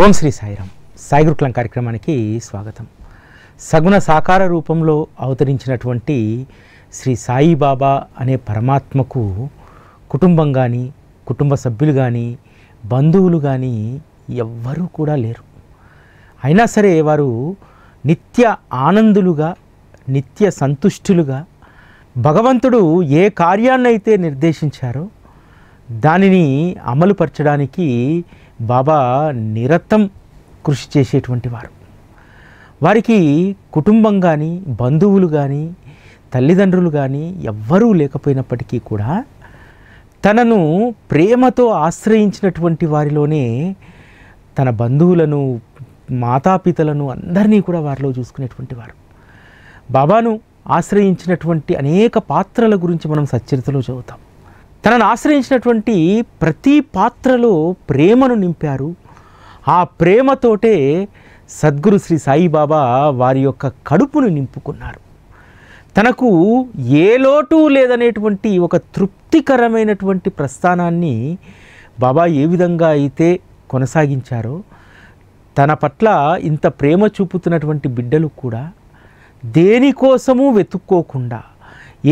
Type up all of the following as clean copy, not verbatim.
ఓం శ్రీ సాయిరామ్. సాయి గురుకులం కార్యక్రమానికి స్వాగతం. సగుణ సాకార రూపంలో అవతరించినటువంటి శ్రీ సాయిబాబా అనే పరమాత్మకు కుటుంబం కానీ, కుటుంబ సభ్యులు కానీ, బంధువులు కానీ ఎవ్వరూ కూడా లేరు. అయినా సరే వారు నిత్య ఆనందులుగా, నిత్య సంతుష్టులుగా భగవంతుడు ఏ కార్యాన్నైతే నిర్దేశించారో దానిని అమలుపరచడానికి బాబా నిరతం కృషి చేసేటువంటి వారు. వారికి కుటుంబం కానీ, బంధువులు కానీ, తల్లిదండ్రులు కానీ ఎవ్వరూ లేకపోయినప్పటికీ కూడా తనను ప్రేమతో ఆశ్రయించినటువంటి వారిలోనే తన బంధువులను, మాతాపితలను అందరినీ కూడా వారిలో చూసుకునేటువంటి వారు. బాబాను ఆశ్రయించినటువంటి అనేక పాత్రల గురించి మనం సచ్చరితలో చదువుతాం. తనను ఆశ్రయించినటువంటి ప్రతి పాత్రలో ప్రేమను నింపారు. ఆ ప్రేమతోటే సద్గురు శ్రీ సాయిబాబా వారి యొక్క కడుపును నింపుకున్నారు. తనకు ఏ లోటు లేదనేటువంటి ఒక తృప్తికరమైనటువంటి ప్రస్థానాన్ని బాబా ఏ విధంగా అయితే కొనసాగించారో, తన పట్ల ఇంత ప్రేమ చూపుతున్నటువంటి బిడ్డలు కూడా దేనికోసము వెతుక్కోకుండా,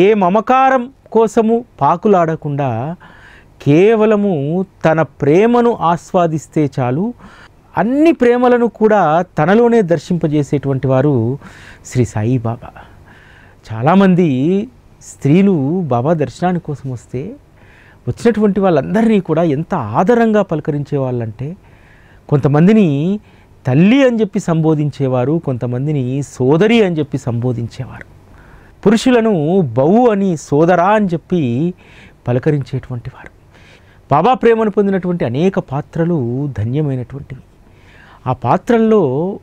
ఏ మమకారం కోసము పాకులాడకుండా కేవలము తన ప్రేమను ఆస్వాదిస్తే చాలు, అన్ని ప్రేమలను కూడా తనలోనే దర్శింపజేసేటువంటి వారు శ్రీ సాయిబాబా. చాలామంది స్త్రీలు బాబా దర్శనాని కోసం వస్తే వచ్చినటువంటి వాళ్ళందరినీ కూడా ఎంత ఆదరంగా పలకరించే వాళ్ళంటే, కొంతమందిని తల్లి అని చెప్పి సంబోధించేవారు, కొంతమందిని సోదరి అని చెప్పి సంబోధించేవారు. పురుషులను బహు అని, సోదరా అని చెప్పి పలకరించేటువంటి వారు. బాబా ప్రేమను పొందినటువంటి అనేక పాత్రలు ధన్యమైనటువంటివి. ఆ పాత్రల్లో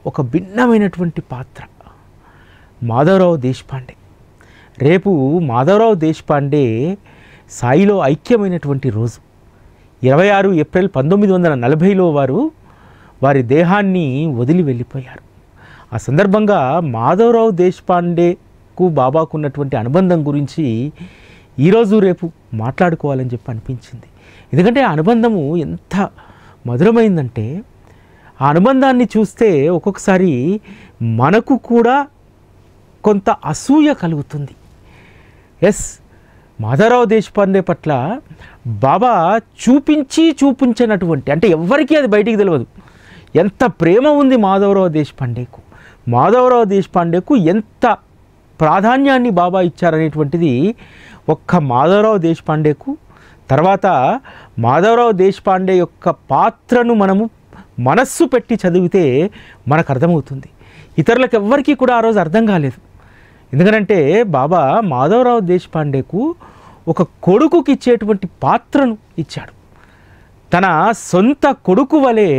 ఒక భిన్నమైనటువంటి పాత్ర మాధవరావు దేశపాండే. రేపు మాధవరావు దేశపాండే సాయిలో ఐక్యమైనటువంటి రోజు. 26 ఏప్రిల్ 1940లో వారి దేహాన్ని వదిలి వెళ్ళిపోయారు. ఆ సందర్భంగా మాధవరావు దేశపాండేకు బాబాకు ఉన్నటువంటి అనుబంధం గురించి ఈరోజు రేపు మాట్లాడుకోవాలని చెప్పి అనిపించింది. ఎందుకంటే ఆ అనుబంధము ఎంత మధురమైందంటే, ఆ అనుబంధాన్ని చూస్తే ఒక్కొక్కసారి మనకు కూడా కొంత అసూయ కలుగుతుంది. ఎస్, మాధవరావు దేశపాండే పట్ల బాబా చూపించినటువంటి, అంటే ఎవ్వరికీ అది బయటికి తెలియదు, ఎంత ప్రేమ ఉంది మాధవరావు దేశపాండేకు. మాధవరావు దేశపాండేకు ఎంత ప్రాధాన్యాన్ని బాబా ఇచ్చారనేటువంటిది ఒక్క మాధవరావు దేశపాండేకు, తర్వాత మాధవరావు దేశపాండే యొక్క పాత్రను మనము మనస్సు పెట్టి చదివితే మనకు అర్థమవుతుంది. ఇతరులకు ఎవ్వరికీ కూడా ఆ రోజు అర్థం కాలేదు. ఎందుకంటే బాబా మాధవరావు దేశపాండేకు ఒక కొడుకుకి ఇచ్చేటువంటి పాత్రను ఇచ్చాడు. తన సొంత కొడుకు వలె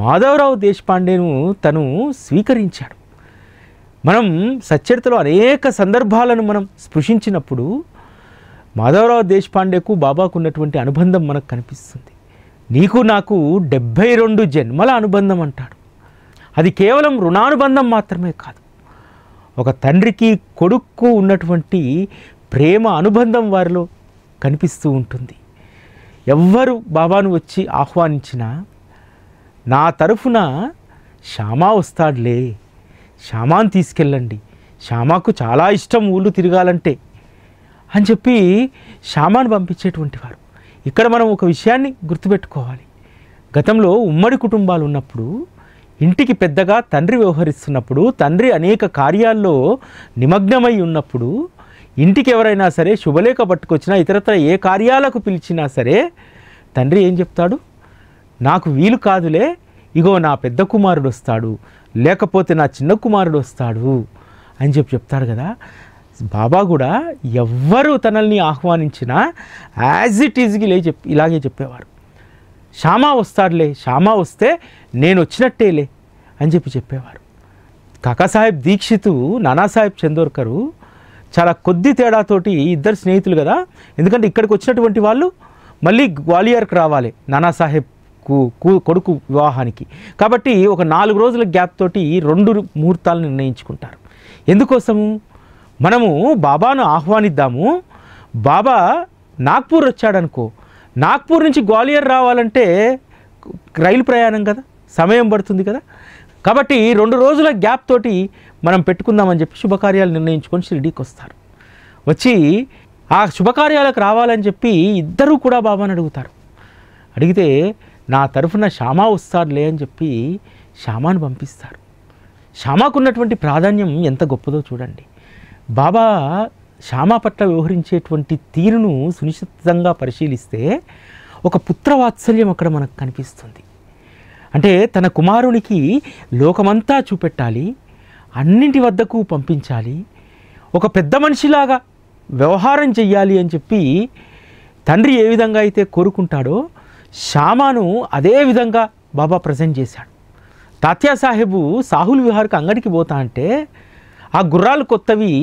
మాధవరావు దేశపాండేను తను స్వీకరించాడు. మనం సచ్చరితలో అనేక సందర్భాలను మనం స్పృశించినప్పుడు మాధవరావు దేశపాండేకు బాబాకు ఉన్నటువంటి అనుబంధం మనకు కనిపిస్తుంది. నీకు నాకు 72 జన్మల అనుబంధం అంటాడు. అది కేవలం రుణానుబంధం మాత్రమే కాదు, ఒక తండ్రికి కొడుకు ఉన్నటువంటి ప్రేమ అనుబంధం వారిలో కనిపిస్తూ ఉంటుంది. ఎవ్వరు బాబాను వచ్చి ఆహ్వానించినా, నా తరఫున శ్యామా వస్తాడులే, శ్యామాను తీసుకెళ్ళండి, శ్యామాకు చాలా ఇష్టం ఊళ్ళు తిరగాలంటే అని చెప్పి శ్యామాను పంపించేటువంటి వారు. ఇక్కడ మనం ఒక విషయాన్ని గుర్తుపెట్టుకోవాలి. గతంలో ఉమ్మడి కుటుంబాలు ఉన్నప్పుడు, ఇంటికి పెద్దగా తండ్రి వ్యవహరిస్తున్నప్పుడు, తండ్రి అనేక కార్యాల్లో నిమగ్నమై ఉన్నప్పుడు, ఇంటికి ఎవరైనా సరే శుభలేఖ పట్టుకొచ్చినా, ఇతరత్ర ఏ కార్యాలకు పిలిచినా సరే తండ్రి ఏం చెప్తాడు? నాకు వీలు కాదులే, ఇగో నా పెద్ద కుమారుడు వస్తాడు, లేకపోతే నా చిన్న కుమారుడు వస్తాడు అని చెప్తాడు కదా. బాబా కూడా ఎవ్వరు తనల్ని ఆహ్వానించినా యాజ్ ఇట్ ఈజ్కి ఇలాగే చెప్పేవారు. శ్యామా వస్తాడులే, శ్యామా వస్తే నేను వచ్చినట్టేలే అని చెప్పేవారు. కాకాసాహెబ్ దీక్షిత్, నానాసాహెబ్ చందోర్కరు చాలా కొద్ది తేడాతోటి ఇద్దరు స్నేహితులు కదా. ఎందుకంటే ఇక్కడికి వచ్చినటువంటి వాళ్ళు మళ్ళీ గ్వాలియర్కి రావాలి నానాసాహెబ్ కొడుకు వివాహానికి. కాబట్టి ఒక 4 రోజుల గ్యాప్ తోటి 2 ముహూర్తాలు నిర్ణయించుకుంటారు. ఎందుకోసము? మనము బాబాను ఆహ్వానిద్దాము, బాబా నాగ్పూర్ వచ్చాడనుకో, నాగ్పూర్ నుంచి గ్వాలియర్ రావాలంటే రైలు ప్రయాణం కదా, సమయం పడుతుంది కదా. కాబట్టి 2 రోజుల గ్యాప్ తోటి మనం పెట్టుకుందామని చెప్పి శుభకార్యాలు నిర్ణయించుకొని షిరిడీకి వస్తారు. వచ్చి ఆ శుభకార్యాలకు రావాలని చెప్పి ఇద్దరూ కూడా బాబాని అడుగుతారు. అడిగితే నా తరఫున శ్యామా వస్తాడులే అని చెప్పి శ్యామాను పంపిస్తారు. శ్యామాకు ఉన్నటువంటి ప్రాధాన్యం ఎంత గొప్పదో చూడండి. బాబా శ్యామా పట్ల వ్యవహరించేటువంటి తీరును సునిశ్చితంగా పరిశీలిస్తే ఒక పుత్రవాత్సల్యం అక్కడ మనకు కనిపిస్తుంది. అంటే తన కుమారునికి లోకమంతా చూపెట్టాలి, అన్నింటి వద్దకు పంపించాలి, ఒక పెద్ద మనిషిలాగా వ్యవహారం చెయ్యాలి అని చెప్పి తండ్రి ఏ విధంగా అయితే కోరుకుంటాడో శ్యామాను అదే విధంగా బాబా ప్రజెంట్ చేశాడు. తాత్యా సాహెబు సాహుల్ విహార్కి అంగడికి పోతా అంటే ఆ గుర్రాలు కొత్తవి,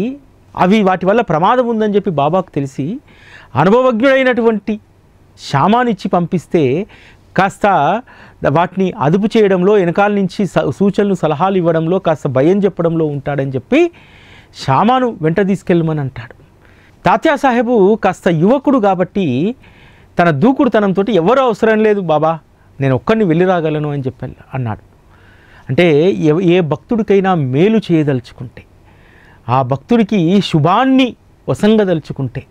అవి వాటి వల్ల ప్రమాదం ఉందని చెప్పి బాబాకు తెలిసి అనుభవజ్ఞుడైనటువంటి శ్యామానిచ్చి పంపిస్తే కాస్త వాటిని అదుపు చేయడంలో, వెనకాల నుంచి సూచనలు సలహాలు ఇవ్వడంలో, కాస్త భయం చెప్పడంలో ఉంటాడని చెప్పి శ్యామాను వెంట తీసుకెళ్ళమని అంటాడు. తాత్యా సాహెబు కాస్త యువకుడు కాబట్టి తన దూకుడుతనంతో ఎవరూ అవసరం లేదు బాబా, నేను ఒక్కడిని వెళ్ళి రాగలను అని చెప్పి అన్నాడు. అంటే ఏ భక్తుడికైనా మేలు చేయదలుచుకుంటే, ఆ భక్తుడికి శుభాన్ని వసంగదలుచుకుంటే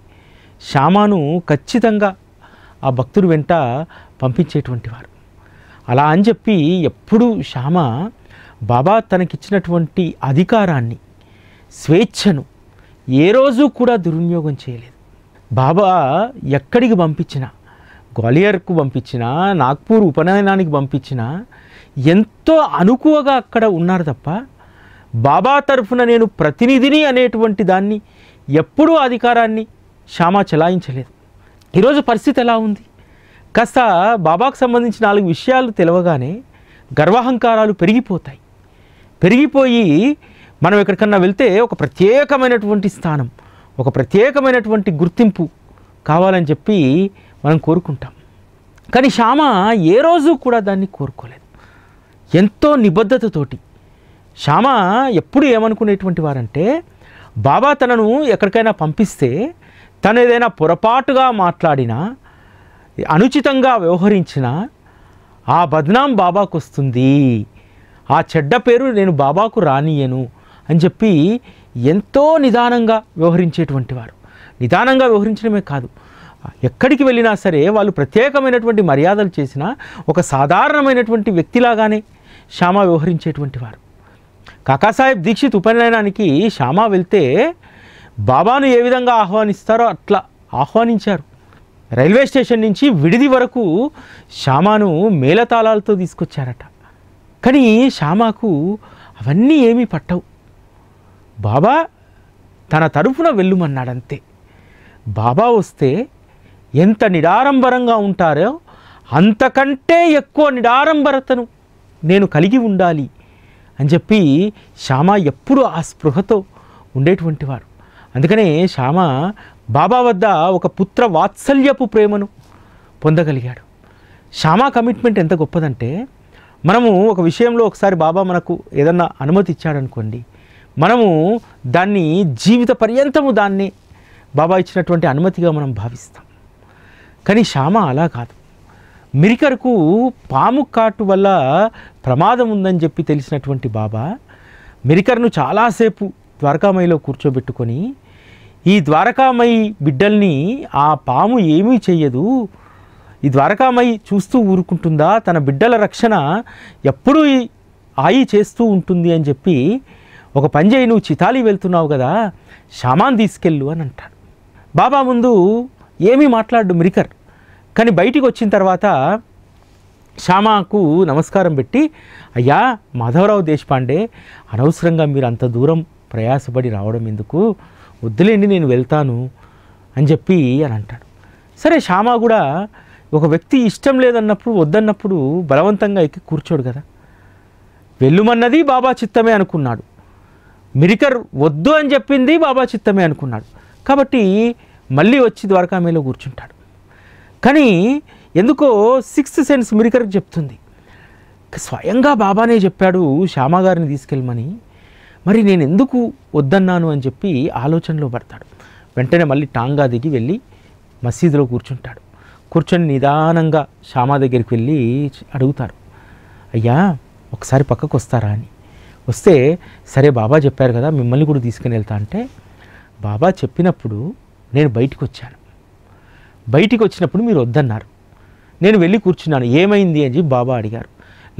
శ్యామాను ఖచ్చితంగా ఆ భక్తుడి వెంట పంపించేటువంటి వారు. అలా అని చెప్పి ఎప్పుడూ శ్యామ బాబా తనకిచ్చినటువంటి అధికారాన్ని, స్వేచ్ఛను ఏ రోజు కూడా దుర్వినియోగం చేయలేదు. బాబా ఎక్కడికి పంపించినా, గ్వాలియర్కు పంపించినా, నాగ్పూర్ ఉపనయనానికి పంపించినా ఎంతో అనుకువగా అక్కడ ఉన్నారు తప్ప బాబా తరఫున నేను ప్రతినిధిని అనేటువంటి దాన్ని ఎప్పుడూ అధికారాన్ని శ్యామ చెలాయించలేదు. ఈరోజు పరిస్థితి ఎలా ఉంది? కాస్త బాబాకు సంబంధించి 4 విషయాలు తెలవగానే గర్వాహంకారాలు పెరిగిపోయి మనం ఎక్కడికన్నా వెళ్తే ఒక ప్రత్యేకమైనటువంటి స్థానం, ఒక ప్రత్యేకమైనటువంటి గుర్తింపు కావాలని చెప్పి మనం కోరుకుంటాం. కానీ శ్యామ ఏ రోజు కూడా దాన్ని కోరుకోలేదు. ఎంతో నిబద్ధతతోటి శ్యామ ఎప్పుడు ఏమనుకునేటువంటి వారంటే, బాబా తనను ఎక్కడికైనా పంపిస్తే తను ఏదైనా పొరపాటుగా మాట్లాడినా, అనుచితంగా వ్యవహరించినా ఆ బద్నాం బాబాకు వస్తుంది, ఆ చెడ్డ పేరు నేను బాబాకు రానియను అని చెప్పి ఎంతో నిదానంగా వ్యవహరించేటువంటి వారు. నిదానంగా వ్యవహరించడమే కాదు, ఎక్కడికి వెళ్ళినా సరే వాళ్ళు ప్రత్యేకమైనటువంటి మర్యాదలు చేసినా ఒక సాధారణమైనటువంటి వ్యక్తిలాగానే శ్యామ వ్యవహరించేటువంటి వారు. కాకాసాహెబ్ దీక్షిత్ ఉపనయనానికి శ్యామ వెళ్తే బాబాను ఏ విధంగా ఆహ్వానిస్తారో అట్లా ఆహ్వానించారు. రైల్వే స్టేషన్ నుంచి విడిది వరకు శ్యామను మేళతాళాలతో తీసుకొచ్చారట. కానీ శ్యామకు అవన్నీ ఏమీ పట్టవు. బాబా తన తరఫున వెళ్ళుమన్నాడంతే. బాబా వస్తే ఎంత నిడారంబరంగా ఉంటారో అంతకంటే ఎక్కువ నిడారంబరతను నేను కలిగి ఉండాలి అని చెప్పి శ్యామ ఎప్పుడూ ఆ స్పృహతో ఉండేటువంటి వారు. అందుకనే శ్యామ బాబా వద్ద ఒక పుత్ర వాత్సల్యపు ప్రేమను పొందగలిగాడు. శ్యామ కమిట్మెంట్ ఎంత గొప్పదంటే, మనము ఒక విషయంలో ఒకసారి బాబా మనకు ఏదన్నా అనుమతి ఇచ్చాడనుకోండి, మనము దాన్ని జీవిత పర్యంతము దాన్ని బాబా ఇచ్చినటువంటి అనుమతిగా మనం భావిస్తాం. కానీ శ్యామ అలా కాదు. మిరికర్కు పాము కాటు వల్ల ప్రమాదం ఉందని చెప్పి తెలిసినటువంటి బాబా మిరికర్ను చాలాసేపు ద్వారకామయిలో కూర్చోబెట్టుకొని, ఈ ద్వారకామయి బిడ్డల్ని ఆ పాము ఏమీ చెయ్యదు, ఈ ద్వారకామయి చూస్తూ ఊరుకుంటుందా, తన బిడ్డల రక్షణ ఎప్పుడూ ఆయి చేస్తూ ఉంటుంది అని చెప్పి, ఒక పని చేయి, నువ్వు చితాలి వెళ్తున్నావు కదా, శ్యామాన్ తీసుకెళ్ళు అని అంటాడు. బాబా ముందు ఏమీ మాట్లాడు మిరికర్. కానీ బయటికి వచ్చిన తర్వాత శ్యామకు నమస్కారం పెట్టి, అయ్యా మాధవరావు దేశపాండే, అనవసరంగా మీరు అంత దూరం ప్రయాసపడి రావడం ఎందుకు, వద్దులేండి నేను వెళ్తాను అని చెప్పి అని అంటాడు. సరే, శ్యామ కూడా ఒక వ్యక్తి ఇష్టం లేదన్నప్పుడు, వద్దన్నప్పుడు బలవంతంగా ఎక్కి కూర్చోడు కదా. వెళ్ళుమన్నది బాబా చిత్తమే అనుకున్నాడు, మిరికర్ వద్దు అని చెప్పింది బాబా చిత్తమే అనుకున్నాడు. కాబట్టి మళ్ళీ వచ్చి ద్వారకామయిలో కూర్చుంటాడు. కానీ ఎందుకో 6th సెన్స్ మిరికర్కి చెప్తుంది, స్వయంగా బాబానే చెప్పాడు శ్యామ గారిని తీసుకెళ్ళమని, మరి నేను ఎందుకు వద్దన్నాను అని చెప్పి ఆలోచనలో పడతాడు. వెంటనే మళ్ళీ టాంగా దిగి వెళ్ళి మసీదులో కూర్చుంటాడు. కూర్చొని నిదానంగా శ్యామ దగ్గరికి వెళ్ళి అడుగుతారు, అయ్యా ఒకసారి పక్కకు వస్తారా అని. వస్తే సరే బాబా చెప్పారు కదా మిమ్మల్ని కూడా తీసుకుని వెళ్తా అంటే, బాబా చెప్పినప్పుడు నేను బయటికి వచ్చాను. బయటికి వచ్చినప్పుడు మీరు వద్దన్నారు. నేను వెళ్ళి కూర్చున్నాను. ఏమైంది అని చెప్పి బాబా అడిగారు.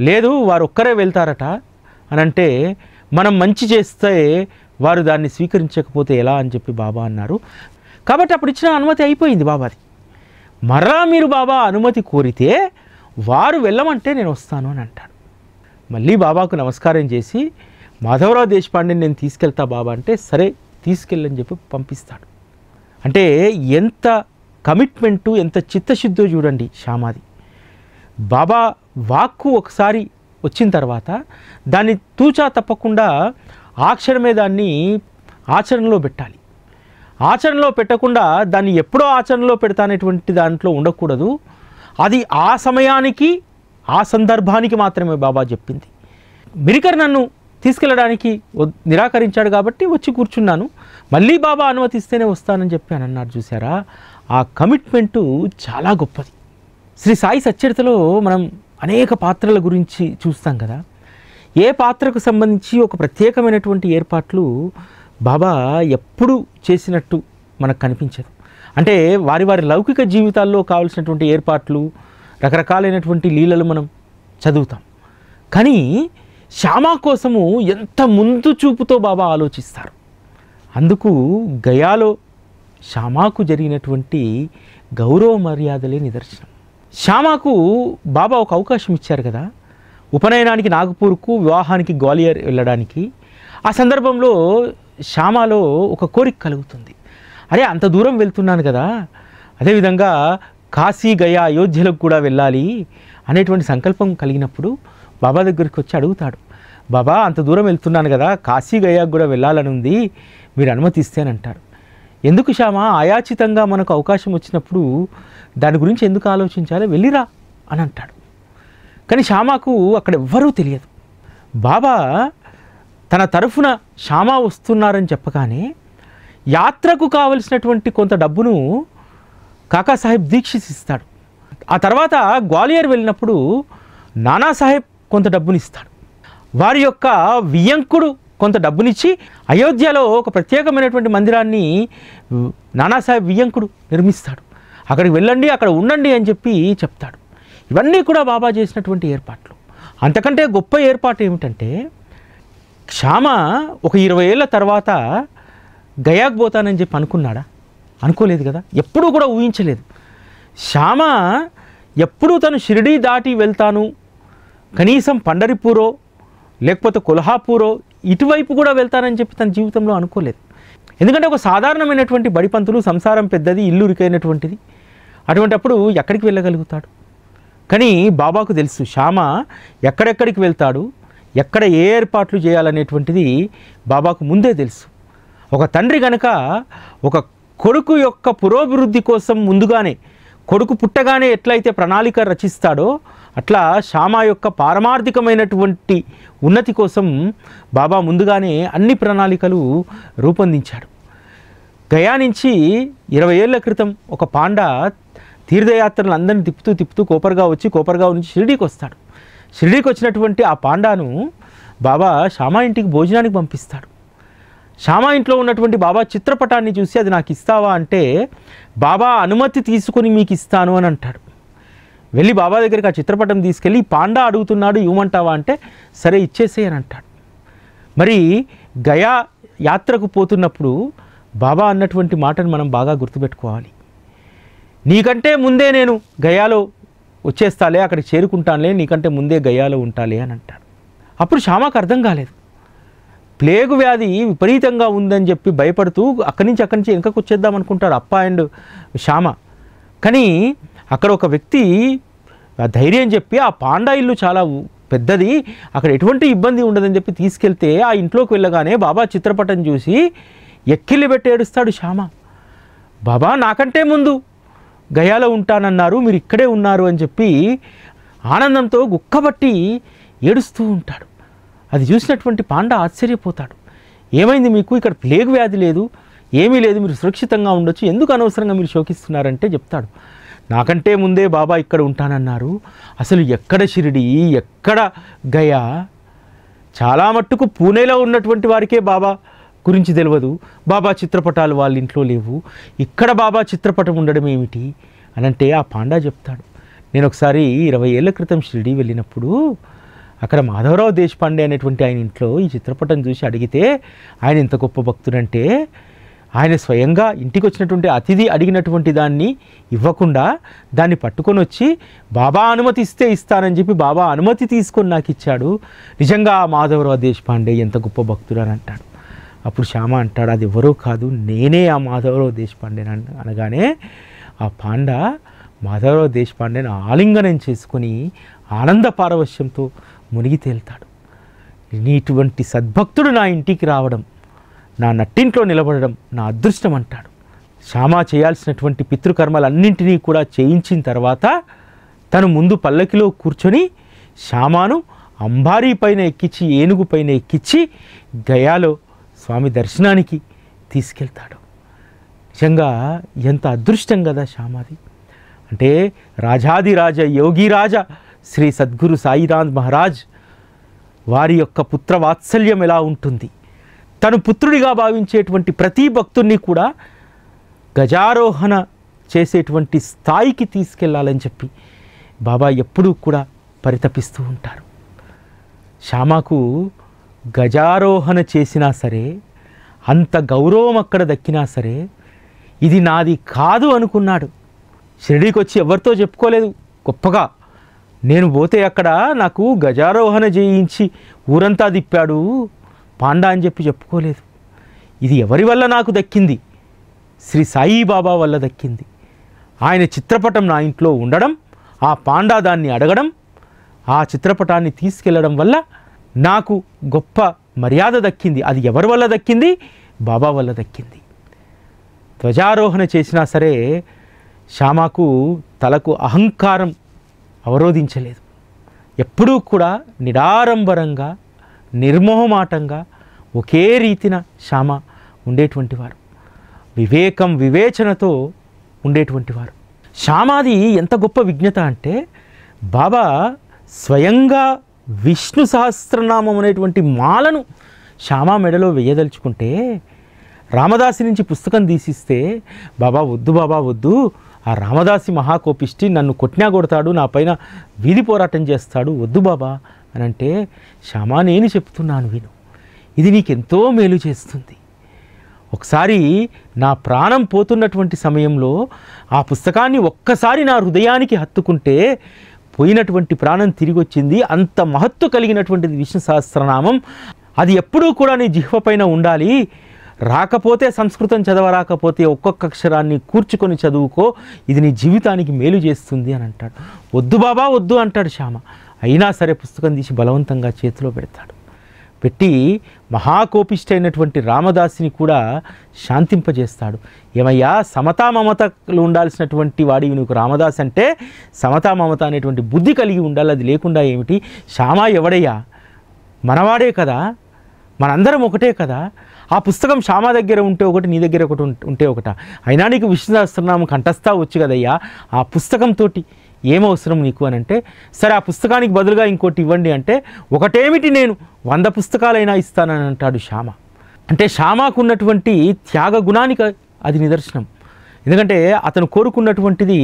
లేదు వారు ఒక్కరే వెళ్తారట అని అంటే, మనం మంచి చేస్తే వారు దాన్ని స్వీకరించకపోతే ఎలా అని చెప్పి బాబా అన్నారు. కాబట్టి అప్పుడు ఇచ్చిన అనుమతి అయిపోయింది బాబాది. మరలా మీరు బాబా అనుమతి కోరితే వారు వెళ్ళమంటే నేను వస్తాను అని అంటాడు. మళ్ళీ బాబాకు నమస్కారం చేసి మాధవరావు దేశపాండేని నేను తీసుకెళ్తా బాబా అంటే, సరే తీసుకెళ్ళని చెప్పి పంపిస్తాడు. అంటే ఎంత కమిట్మెంటు, ఎంత చిత్తశుద్ధో చూడండి శ్యామాది. బాబా వాక్కు ఒకసారి వచ్చిన తర్వాత దాన్ని తూచా తప్పకుండా ఆ క్షణమే దాన్ని ఆచరణలో పెట్టాలి. ఆచరణలో పెట్టకుండా దాన్ని ఎప్పుడో ఆచరణలో పెడతానేటువంటి దాంట్లో ఉండకూడదు. అది ఆ సమయానికి ఆ సందర్భానికి మాత్రమే బాబా చెప్పింది. మిరికర్ నన్ను తీసుకెళ్ళడానికి నిరాకరించాడు కాబట్టి వచ్చి కూర్చున్నాను, మళ్ళీ బాబా అనుమతిస్తేనే వస్తానని చెప్పి అన్నాడు. చూసారా, ఆ కమిట్మెంటు చాలా గొప్పది. శ్రీ సాయి సచ్చరితలో మనం అనేక పాత్రల గురించి చూస్తాం కదా. ఏ పాత్రకు సంబంధించి ఒక ప్రత్యేకమైనటువంటి ఏర్పాట్లు బాబా ఎప్పుడు చేసినట్టు మనకు కనిపించదు. అంటే వారి వారి లౌకిక జీవితాల్లో కావలసినటువంటి ఏర్పాట్లు, రకరకాలైనటువంటి లీలలు మనం చదువుతాం. కానీ శ్యామా కోసము ఎంత ముందు చూపుతో బాబా ఆలోచిస్తారు. అందుకు గయాలో శ్యామాకు జరిగినటువంటి గౌరవ మర్యాదలే నిదర్శనం. శ్యామాకు బాబా ఒక అవకాశం ఇచ్చారు కదా, ఉపనయనానికి నాగపూర్కు, వివాహానికి గ్వాలియర్ వెళ్ళడానికి. ఆ సందర్భంలో శ్యామాలో ఒక కోరిక కలుగుతుంది. అరే అంత దూరం వెళ్తున్నాను కదా, అదేవిధంగా కాశీ, గయా, అయోధ్యలకు కూడా వెళ్ళాలి అనేటువంటి సంకల్పం కలిగినప్పుడు బాబా దగ్గరికి వచ్చి అడుగుతాడు. బాబా అంత దూరం వెళ్తున్నాను కదా, కాశీ, గయాకు కూడా వెళ్ళాలని ఉంది, మీరు అనుమతిస్తేనంటారు. ఎందుకు శ్యామా, ఆయాచితంగా మనకు అవకాశం వచ్చినప్పుడు దాని గురించి ఎందుకు ఆలోచించాలి, వెళ్ళిరా అని అంటాడు. కానీ శ్యామాకు అక్కడ ఎవ్వరూ తెలియదు. బాబా తన తరఫున శ్యామా వస్తున్నారని చెప్పగానే యాత్రకు కావలసినటువంటి కొంత డబ్బును కాకాసాహెబ్ దీక్షిత్ ఇస్తాడు. ఆ తర్వాత గ్వాలియర్ వెళ్ళినప్పుడు నానాసాహెబ్ కొంత డబ్బునిస్తాడు. వారి యొక్క వియ్యంకుడు కొంత డబ్బునిచ్చి అయోధ్యలో ఒక ప్రత్యేకమైనటువంటి మందిరాన్ని నానాసాహెబ్ వియ్యంకుడు నిర్మిస్తాడు. అక్కడికి వెళ్ళండి, అక్కడ ఉండండి అని చెప్పి చెప్తాడు. ఇవన్నీ కూడా బాబా చేసినటువంటి ఏర్పాట్లు. అంతకంటే గొప్ప ఏర్పాటు ఏమిటంటే, శ్యామ ఒక 20 ఏళ్ళ తర్వాత గయాకు పోతానని చెప్పి అనుకున్నాడా? అనుకోలేదు కదా, ఎప్పుడూ కూడా ఊహించలేదు. శ్యామ ఎప్పుడూ తను షిరిడీ దాటి వెళ్తాను, కనీసం పండరిపూరో లేకపోతే కొల్హాపూరో ఇటువైపు కూడా వెళ్తానని చెప్పి తన జీవితంలో అనుకోలేదు. ఎందుకంటే ఒక సాధారణమైనటువంటి బడిపంతులు, సంసారం పెద్దది, ఇల్లు ఇరుకైనటువంటిది. అటువంటప్పుడు ఎక్కడికి వెళ్ళగలుగుతాడు? కానీ బాబాకు తెలుసు శ్యామ ఎక్కడెక్కడికి వెళ్తాడు, ఎక్కడ ఏ ఏర్పాట్లు చేయాలనేటువంటిది బాబాకు ముందే తెలుసు. ఒక తండ్రి గనక ఒక కొడుకు యొక్క పురోభివృద్ధి కోసం ముందుగానే, కొడుకు పుట్టగానే ఎట్లయితే ప్రణాళిక రచిస్తాడో అట్లా శ్యామ యొక్క పారమార్థికమైనటువంటి ఉన్నతి కోసం బాబా ముందుగానే అన్ని ప్రణాళికలు రూపొందించాడు. గయా నుంచి 20 ఏళ్ల క్రితం ఒక పాండా తీర్థయాత్రలు అందరినీ తిప్పుతూ కోపర్గావ్ వచ్చి కోపర్గావ్ నుంచి షిరిడీకి వస్తాడు. షిరిడీకి వచ్చినటువంటి ఆ పాండాను బాబా శ్యామ ఇంటికి భోజనానికి పంపిస్తాడు. శ్యామ ఇంట్లో ఉన్నటువంటి బాబా చిత్రపటాన్ని చూసి అది నాకు ఇస్తావా అంటే, బాబా అనుమతి తీసుకొని మీకు ఇస్తాను అని అంటాడు. వెళ్ళి బాబా దగ్గరికి ఆ చిత్రపటం తీసుకెళ్ళి, పాండా అడుగుతున్నాడు ఇవ్వమంటావా అంటే, సరే ఇచ్చేసే అని అంటాడు. మరి గయా యాత్రకు పోతున్నప్పుడు బాబా అన్నటువంటి మాటను మనం బాగా గుర్తుపెట్టుకోవాలి. నీకంటే ముందే నేను గయాలో వచ్చేస్తాలే, అక్కడికి చేరుకుంటానులే, నీకంటే ముందే గయాలో ఉంటాలే అని అంటాడు. అప్పుడు శ్యామకు అర్థం కాలేదు. ప్లేగు వ్యాధి విపరీతంగా ఉందని చెప్పి భయపడుతూ అక్కడి నుంచి వెనకకు వచ్చేద్దాం అనుకుంటాడు అప్ప అండ్ శ్యామ. కానీ అక్కడ ఒక వ్యక్తి ధైర్యం చెప్పి, ఆ పాండా ఇల్లు చాలా పెద్దది, అక్కడ ఎటువంటి ఇబ్బంది ఉండదని చెప్పి తీసుకెళ్తే, ఆ ఇంట్లోకి వెళ్ళగానే బాబా చిత్రపటం చూసి ఎక్కిళ్ళు పెట్టి ఏడుస్తాడు శ్యామ. బాబా నాకంటే ముందు గయాలో ఉంటానన్నారు, మీరు ఇక్కడే ఉన్నారు అని చెప్పి ఆనందంతో గుక్కబట్టి ఏడుస్తూ ఉంటాడు. అది చూసినటువంటి పాండా ఆశ్చర్యపోతాడు. ఏమైంది మీకు? ఇక్కడ ప్లేగు వ్యాధి లేదు, ఏమీ లేదు, మీరు సురక్షితంగా ఉండొచ్చు, ఎందుకు అనవసరంగా మీరు శోకిస్తున్నారంటే చెప్తాడు, నాకంటే ముందే బాబా ఇక్కడ ఉంటానన్నారు. అసలు ఎక్కడ షిరిడి, ఎక్కడ గయా? చాలా మట్టుకు పూణేలో ఉన్నటువంటి వారికే బాబా గురించి తెలియదు. బాబా చిత్రపటాలు వాళ్ళ ఇంట్లో లేవు. ఇక్కడ బాబా చిత్రపటం ఉండడం ఏమిటి అని అంటే ఆ పాండా చెప్తాడు. నేను ఒకసారి 20 ఏళ్ల క్రితం షిరిడి వెళ్ళినప్పుడు అక్కడ మాధవరావు దేశపాండే అనేటువంటి ఆయన ఇంట్లో ఈ చిత్రపటం చూసి అడిగితే ఆయన ఎంత గొప్ప భక్తుడంటే ఆయన స్వయంగా ఇంటికి వచ్చినటువంటి అతిథి అడిగినటువంటి దాన్ని ఇవ్వకుండా దాన్ని పట్టుకొని వచ్చి బాబా అనుమతి ఇస్తే ఇస్తానని చెప్పి బాబా అనుమతి తీసుకొని నాకు ఇచ్చాడు. నిజంగా ఆ మాధవరావు దేశపాండే ఎంత గొప్ప భక్తుడు అని అంటాడు. అప్పుడు శ్యామ అంటాడు, అది ఎవరో కాదు, నేనే ఆ మాధవరావు దేశపాండే అనగానే ఆ పాండా మాధవరావు దేశపాండేని ఆలింగనం చేసుకొని ఆనంద పారవశ్యంతో మునిగి తేలుతాడు. ఇటువంటి సద్భక్తుడు నా ఇంటికి రావడం, నా నట్టింట్లో నిలబడడం నా అదృష్టం అంటాడు. శ్యామ చేయాల్సినటువంటి పితృకర్మలన్నింటినీ కూడా చేయించిన తర్వాత తను ముందు పల్లకిలో కూర్చొని శ్యామను అంబారీ పైన ఎక్కించి, ఏనుగు పైన ఎక్కించి గయాలో స్వామి దర్శనానికి తీసుకెళ్తాడు. నిజంగా ఎంత అదృష్టం కదా శ్యామది. అంటే రాజాదిరాజ యోగిరాజ శ్రీ సద్గురు సాయినాథ్ మహారాజ్ వారి యొక్క పుత్రవాత్సల్యం ఎలా ఉంటుంది, తను పుత్రుడిగా భావించేటువంటి ప్రతి భక్తుడిని కూడా గజారోహణ చేసేటువంటి స్థాయికి తీసుకెళ్లాలని చెప్పి బాబా ఎప్పుడూ కూడా పరితపిస్తూ ఉంటారు. శ్యామకు గజారోహణ చేసినా సరే, అంత గౌరవం అక్కడ దక్కినా సరే ఇది నాది కాదు అనుకున్నాడు. షిరిడీకి వచ్చి ఎవరితో చెప్పుకోలేదు గొప్పగా. నేను పోతే అక్కడ నాకు గజారోహణ చేయించి ఊరంతా తిప్పాడు పాండా అని చెప్పి చెప్పుకోలేదు. ఇది ఎవరి వల్ల నాకు దక్కింది? శ్రీ సాయిబాబా వల్ల దక్కింది. ఆయన చిత్రపటం నా ఇంట్లో ఉండడం, ఆ పాండా దాన్ని అడగడం, ఆ చిత్రపటాన్ని తీసుకెళ్లడం వల్ల నాకు గొప్ప మర్యాద దక్కింది. అది ఎవరి వల్ల దక్కింది? బాబా వల్ల దక్కింది. ధ్వజారోహణ చేసినా సరే శ్యామకు తలకు అహంకారం అవరోధించలేదు. ఎప్పుడూ కూడా నిడారంబరంగా నిర్మోహమాటంగా ఒకే రీతిన శ్యామ ఉండేటువంటి వారు, వివేకం వివేచనతో ఉండేటువంటి వారు. శ్యామాది ఎంత గొప్ప విజ్ఞత అంటే బాబా స్వయంగా విష్ణు సహస్రనామం అనేటువంటి మాలను శ్యామ మెడలో వేయదలుచుకుంటే రామదాసి నుంచి పుస్తకం తీసిస్తే బాబా వద్దు, బాబా వద్దు, ఆ రామదాసి మహాకోపిష్టి నన్ను కొట్టినా కొడతాడు, నా పైన వీధి పోరాటం చేస్తాడు, వద్దు బాబా అని అంటే శ్యామ నేను చెప్తున్నాను విను, ఇది నీకెంతో మేలు చేస్తుంది. ఒకసారి నా ప్రాణం పోతున్నటువంటి సమయంలో ఆ పుస్తకాన్ని ఒక్కసారి నా హృదయానికి హత్తుకుంటే పోయినటువంటి ప్రాణం తిరిగి వచ్చింది. అంత మహత్తు కలిగినటువంటిది విష్ణు సహస్రనామం. అది ఎప్పుడూ కూడా నీ జిహ్వ పైన ఉండాలి. రాకపోతే సంస్కృతం చదవరాకపోతే ఒక్కొక్క అక్షరాన్ని కూర్చుకొని చదువుకో, ఇది నీ జీవితానికి మేలు చేస్తుంది అని అంటాడు. వద్దు బాబా వద్దు అంటాడు శ్యామ. అయినా సరే పుస్తకం తీసి బలవంతంగా చేతిలో పెడతాడు. పెట్టి మహాకోపిష్టైనటువంటి రామదాసిని కూడా శాంతింపజేస్తాడు. ఏమయ్యా, సమతా మమతలు ఉండాల్సినటువంటి వాడివి నువ్వు రామదాస్ అంటే సమతా మమత అనేటువంటి బుద్ధి కలిగి ఉండాలి, అది లేకుండా ఏమిటి? శ్యామ ఎవడయ్యా? మనవాడే కదా, మనందరం ఒకటే కదా. ఆ పుస్తకం శ్యామ దగ్గర ఉంటే ఒకటి, నీ దగ్గర ఒకటి ఉంటే ఒకట. అయినా నీకు విష్ణు సహస్రనామం కంఠస్థా వచ్చు కదయ్యా, ఆ పుస్తకంతో ఏమవసరం నీకు అని అంటే, సరే ఆ పుస్తకానికి బదులుగా ఇంకోటి ఇవ్వండి అంటే, ఒకటేమిటి నేను 100 పుస్తకాలైనా ఇస్తానని అంటాడు శ్యామ. అంటే శ్యామకు ఉన్నటువంటి త్యాగ గుణానికి అది నిదర్శనం. ఎందుకంటే అతను కోరుకున్నటువంటిది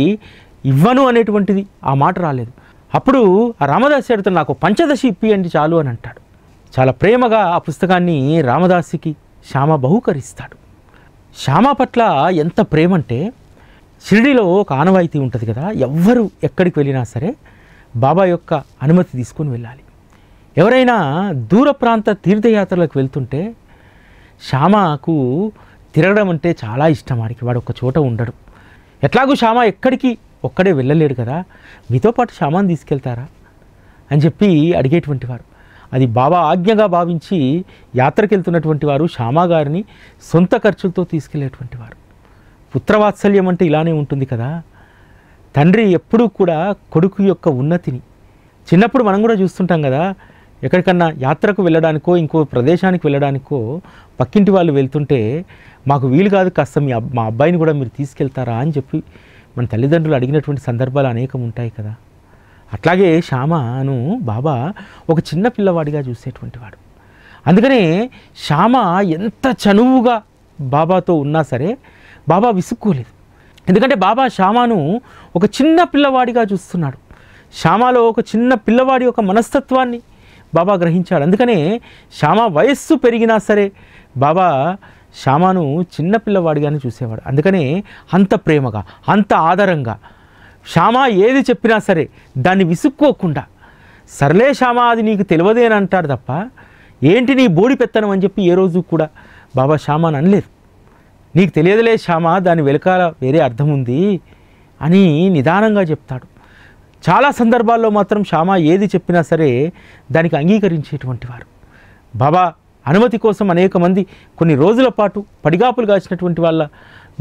ఇవ్వను అనేటువంటిది ఆ మాట రాలేదు. అప్పుడు ఆ రామదాసి అడుగుతాడు, నాకు పంచదశి ఇప్పియండి చాలు అని అంటాడు. చాలా ప్రేమగా ఆ పుస్తకాన్ని రామదాసికి శ్యామ బహుకరిస్తాడు. శ్యామ పట్ల ఎంత ప్రేమ అంటే, షిరిడీలో ఒక ఆనవాయితీ ఉంటుంది కదా, ఎవ్వరు ఎక్కడికి వెళ్ళినా సరే బాబా యొక్క అనుమతి తీసుకొని వెళ్ళాలి. ఎవరైనా దూర ప్రాంత తీర్థయాత్రలకు వెళ్తుంటే శ్యామకు తిరగడం అంటే చాలా ఇష్టం. వాడు ఒక చోట ఉండడు. ఎట్లాగూ శ్యామ ఎక్కడికి ఒక్కడే వెళ్ళలేడు కదా, మీతో పాటు శ్యామని తీసుకెళ్తారా అని చెప్పి అడిగేటువంటి వారు. అది బాబా ఆజ్ఞగా భావించి యాత్రకు వెళ్తున్నటువంటి వారు శ్యామ గారిని సొంత ఖర్చులతో తీసుకెళ్లేటువంటి వారు. పుత్రవాత్సల్యం అంటే ఇలానే ఉంటుంది కదా. తండ్రి ఎప్పుడూ కూడా కొడుకు యొక్క ఉన్నతిని, చిన్నప్పుడు మనం కూడా చూస్తుంటాం కదా, ఎక్కడికన్నా యాత్రకు వెళ్ళడానికో ఇంకో ప్రదేశానికి వెళ్ళడానికో పక్కింటి వాళ్ళు వెళ్తుంటే మాకు వీలు కాదు, కాస్త మా అబ్బాయిని కూడా మీరు తీసుకెళ్తారా అని చెప్పి మన తల్లిదండ్రులు అడిగినటువంటి సందర్భాలు అనేకం ఉంటాయి కదా. అట్లాగే శ్యామను బాబా ఒక చిన్న పిల్లవాడిగా చూసేటువంటి వాడు. అందుకనే శ్యామ ఎంత చనువుగా బాబాతో ఉన్నా సరే బాబా విసుక్కోలేదు. ఎందుకంటే బాబా శ్యామను ఒక చిన్న పిల్లవాడిగా చూస్తున్నాడు. శ్యామలో ఒక చిన్న పిల్లవాడి యొక్క మనస్తత్వాన్ని బాబా గ్రహించాడు. అందుకనే శ్యామ వయస్సు పెరిగినా సరే బాబా శ్యామను చిన్న పిల్లవాడిగానే చూసేవాడు. అందుకనే అంత ప్రేమగా, అంత ఆదరంగా శ్యామ ఏది చెప్పినా సరే దాన్ని విసుక్కోకుండా, సర్లే శ్యామ అది నీకు తెలియదేని అంటాడు తప్ప ఏంటి నీ బోడి పెత్తనం అని చెప్పి ఏ రోజు కూడా బాబా శ్యామను అనలేదు. నీకు తెలియదులే శ్యామ, దాని వెనకాల వేరే అర్థం ఉంది అని నిదానంగా చెప్తాడు. చాలా సందర్భాల్లో మాత్రం శ్యామ ఏది చెప్పినా సరే దానికి అంగీకరించేటువంటి వారు. బాబా అనుమతి కోసం అనేక మంది కొన్ని రోజుల పాటు పడిగాపులు కాచినటువంటి వాళ్ళ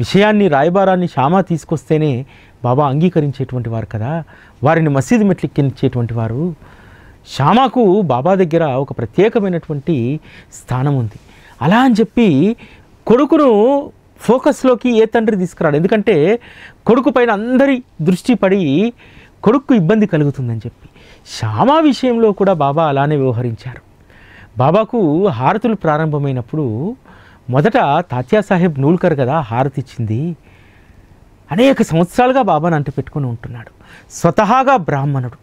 విషయాన్ని, రాయబారాన్ని శ్యామ తీసుకొస్తేనే బాబా అంగీకరించేటువంటి వారు కదా. వారిని మసీదు మెట్లెక్కించేటువంటి వారు. శ్యామకు బాబా దగ్గర ఒక ప్రత్యేకమైనటువంటి స్థానం ఉంది. అలా అని చెప్పి కొడుకును ఫోకస్లోకి ఏ తండ్రి తీసుకురాడు. ఎందుకంటే కొడుకు పైన అందరి దృష్టి పడి కొడుకు ఇబ్బంది కలుగుతుందని చెప్పి శ్యామ విషయంలో కూడా బాబా అలానే వ్యవహరించారు. బాబాకు హారతులు ప్రారంభమైనప్పుడు మొదట తాత్యాసాహెబ్ నూల్కర్ కదా హారతి ఇచ్చింది. అనేక సంవత్సరాలుగా బాబాను అంటి పెట్టుకుని ఉంటున్నాడు. స్వతహాగా బ్రాహ్మణుడు.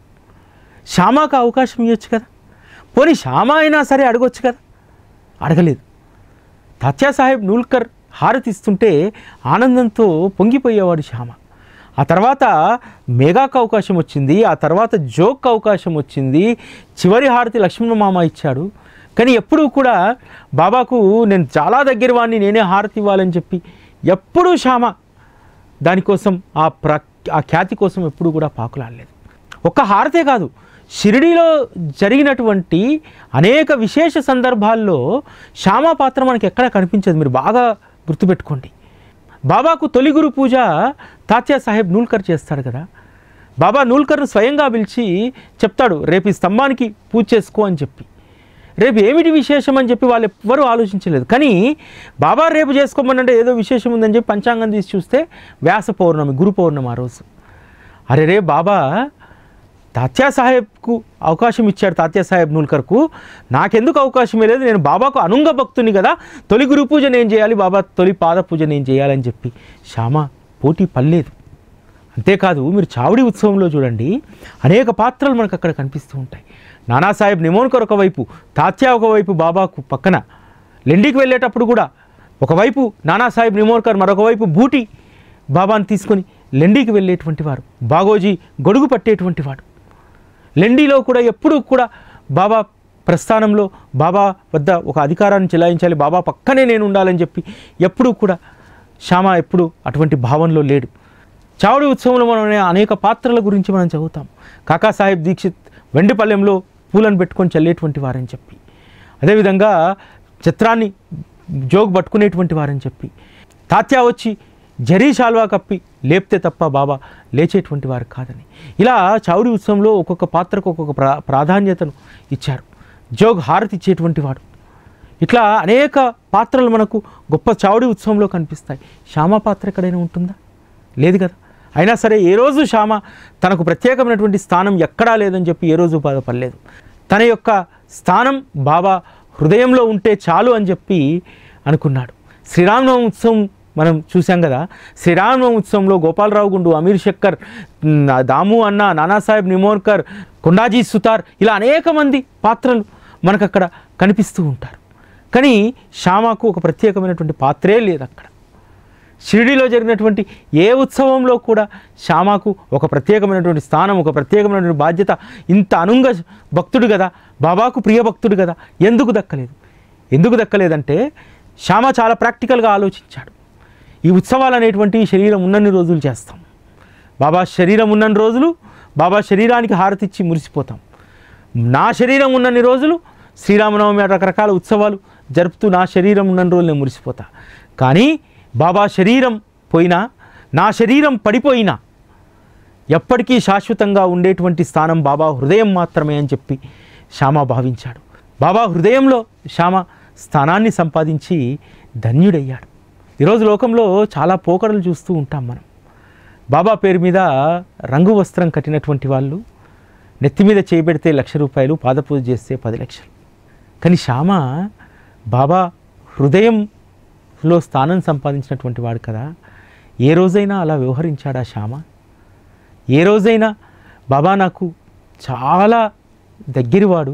శ్యామకు అవకాశం ఇవ్వచ్చు కదా, పోనీ శ్యామ అయినా సరే అడగొచ్చు కదా, అడగలేదు. తాత్యాసాహెబ్ నూల్కర్ హారతి ఇస్తుంటే ఆనందంతో పొంగిపోయేవాడు శ్యామ. ఆ తర్వాత మేఘాకు అవకాశం వచ్చింది, ఆ తర్వాత జోక్కు అవకాశం వచ్చింది, చివరి హారతి లక్ష్మణ మామ ఇచ్చాడు. కానీ ఎప్పుడూ కూడా బాబాకు నేను చాలా దగ్గర వాడిని, నేనే హారతి ఇవ్వాలని చెప్పి ఎప్పుడూ శ్యామ దానికోసం ఆ ఖ్యాతి కోసం ఎప్పుడూ కూడా పాకులాడలేదు. ఒక్క హారతే కాదు, షిరిడీలో జరిగినటువంటి అనేక విశేష సందర్భాల్లో శ్యామ పాత్ర మనకి ఎక్కడా కనిపించదు. మీరు బాగా గుర్తుపెట్టుకోండి. బాబాకు తొలి గురు పూజ తాత్యాసాహెబ్ నూల్కర్ చేస్తాడు కదా. బాబా నూల్కర్ను స్వయంగా పిలిచి చెప్తాడు, రేపు ఈ స్తంభానికి పూజ చేసుకో అని చెప్పి. రేపు ఏమిటి విశేషం అని చెప్పి వాళ్ళు ఎవ్వరూ ఆలోచించలేదు. కానీ బాబా రేపు చేసుకోమనంటే ఏదో విశేషం ఉందని చెప్పి పంచాంగం తీసి చూస్తే వ్యాస పౌర్ణమి, గురు పౌర్ణమి ఆ రోజు. అరే రే బాబా తాత్యాసాహెబ్కు అవకాశం ఇచ్చాడు, తాత్యాసాహెబ్ నూల్కర్కు, నాకెందుకు అవకాశమే లేదు, నేను బాబాకు అనుంగ భక్తుని కదా, తొలి గురు పూజ నేను చేయాలి, బాబా తొలి పాద పూజ నేను చేయాలని చెప్పి శ్యామ పోటీ పడలేదు. అంతేకాదు మీరు చావడి ఉత్సవంలో చూడండి, అనేక పాత్రలు మనకు అక్కడ కనిపిస్తూ ఉంటాయి. నానాసాహెబ్ నిమోన్కర్ ఒకవైపు, తాత్యా ఒకవైపు బాబాకు పక్కన. లెండికి వెళ్ళేటప్పుడు కూడా ఒకవైపు నానాసాహెబ్ నిమోన్కర్, మరొకవైపు బూటి బాబాను తీసుకొని లెండికి వెళ్ళేటువంటి వారు. బాగోజీ గొడుగు పట్టేటువంటి వాడు. లెండిలో కూడా ఎప్పుడూ కూడా బాబా ప్రస్థానంలో బాబా వద్ద ఒక అధికారాన్ని చెలాయించాలి, బాబా పక్కనే నేను ఉండాలని చెప్పి ఎప్పుడూ కూడా శ్యామ ఎప్పుడు అటువంటి భావనలో లేడు. చావడి ఉత్సవంలో మనం అనేక పాత్రల గురించి మనం చదువుతాం. కాకాసాహెబ్ దీక్షిత్ వెండిపల్లెంలో పూలను పెట్టుకొని చల్లేటువంటి వారని చెప్పి, అదేవిధంగా చిత్రాన్ని జోగు పట్టుకునేటువంటి వారని చెప్పి, తాత్యా వచ్చి జరీ శాల్వా కప్పి లేపితే తప్ప బాబా లేచేటువంటి వారు కాదని, ఇలా చావడి ఉత్సవంలో ఒక్కొక్క పాత్రకు ఒక్కొక్క ప్రాధాన్యతను ఇచ్చారు. జోగ్ హారతి ఇచ్చేటువంటి వాడు. ఇట్లా అనేక పాత్రలు మనకు గొప్ప చావడి ఉత్సవంలో కనిపిస్తాయి. శ్యామ పాత్ర ఎక్కడైనా ఉంటుందా? లేదు కదా. అయినా సరే ఏ రోజు శ్యామ తనకు ప్రత్యేకమైనటువంటి స్థానం ఎక్కడా లేదని చెప్పి ఏ రోజు బాధపడలేదు. తన యొక్క స్థానం బాబా హృదయంలో ఉంటే చాలు అని చెప్పి అనుకున్నాడు. శ్రీరామనవమి ఉత్సవం మనం చూసాం కదా. శ్రీరామనవమి ఉత్సవంలో గోపాలరావు గుండు, అమీర్ శక్కర్, దాము అన్న, నానాసాహెబ్ నిమోన్కర్, కొండాజీ సుతార్, ఇలా అనేక మంది పాత్రలు మనకు అక్కడ కనిపిస్తూ ఉంటారు. కానీ శ్యామకు ఒక ప్రత్యేకమైనటువంటి పాత్రే లేదు అక్కడ. షిరిడీలో జరిగినటువంటి ఏ ఉత్సవంలో కూడా శ్యామకు ఒక ప్రత్యేకమైనటువంటి స్థానం, ఒక ప్రత్యేకమైనటువంటి బాధ్యత, ఇంత అనుంగ భక్తుడు కదా, బాబాకు ప్రియ భక్తుడు కదా, ఎందుకు దక్కలేదు? ఎందుకు దక్కలేదంటే శ్యామ చాలా ప్రాక్టికల్గా ఆలోచించాడు. ఈ ఉత్సవాలు అనేటువంటి శరీరం ఉన్నన్ని రోజులు చేస్తాం. బాబా శరీరం ఉన్నన్ని రోజులు బాబా శరీరానికి హారతిచ్చి మురిసిపోతాం. నా శరీరం ఉన్నన్ని రోజులు శ్రీరామనవమి రకరకాల ఉత్సవాలు జరుపుతూ నా శరీరం ఉన్నన్ని రోజులు నేను మురిసిపోతా. కానీ బాబా శరీరం పోయినా, నా శరీరం పడిపోయినా ఎప్పటికీ శాశ్వతంగా ఉండేటువంటి స్థానం బాబా హృదయం మాత్రమే అని చెప్పి శ్యామ భావించాడు. బాబా హృదయంలో శ్యామ స్థానాన్ని సంపాదించి ధన్యుడయ్యాడు. ఈరోజు లోకంలో చాలా పోకడలు చూస్తూ ఉంటాం మనం. బాబా పేరు మీద రంగు వస్త్రం కట్టినటువంటి వాళ్ళు నెత్తి మీద చేయబెడితే ₹1,00,000, పాదపూజ చేస్తే 10 లక్షలు. కానీ శ్యామ బాబా హృదయంలో స్థానం సంపాదించినటువంటి వాడు కదా. ఏ రోజైనా అలా వ్యవహరించాడా శ్యామ? ఏ రోజైనా బాబా నాకు చాలా దగ్గరివాడు,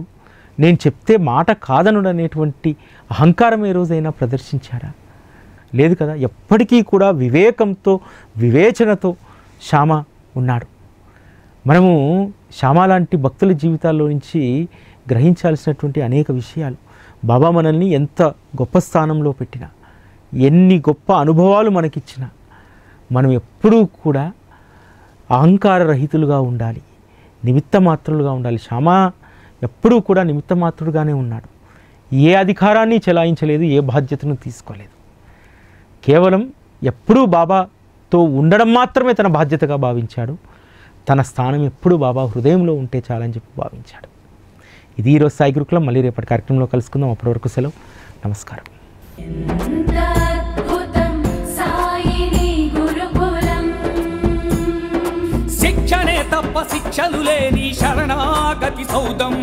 నేను చెప్తే మాట కాదనుడు అనేటువంటి అహంకారం ఏ రోజైనా ప్రదర్శించాడా? లేదు కదా. ఎప్పటికీ కూడా వివేకంతో, వివేచనతో శ్యామ ఉన్నాడు. మనము శ్యామ లాంటి భక్తుల జీవితాల్లో నుంచి గ్రహించాల్సినటువంటి అనేక విషయాలు. బాబా మనల్ని ఎంత గొప్ప స్థానంలో పెట్టినా, ఎన్ని గొప్ప అనుభవాలు మనకిచ్చినా, మనం ఎప్పుడూ కూడా అహంకార రహితులుగా ఉండాలి, నిమిత్త మాత్రులుగా ఉండాలి. శ్యామ ఎప్పుడూ కూడా నిమిత్త మాత్రుడుగానే ఉన్నాడు. ఏ అధికారాన్ని చెలాయించలేదు, ఏ బాధ్యతను తీసుకోలేదు. కేవలం ఎప్పుడూ బాబాతో ఉండడం మాత్రమే తన బాధ్యతగా భావించాడు. తన స్థానం ఎప్పుడు బాబా హృదయంలో ఉంటే చాలని చెప్పి భావించాడు. ఇది ఈరోజు సాయి గురుకులం. మళ్ళీ రేపటి కార్యక్రమంలో కలుసుకుందాం. అప్పటి వరకు సెలవు. నమస్కారం. శిక్షణే తప్ప శిక్షలు లేని శరణాగతి సౌదం.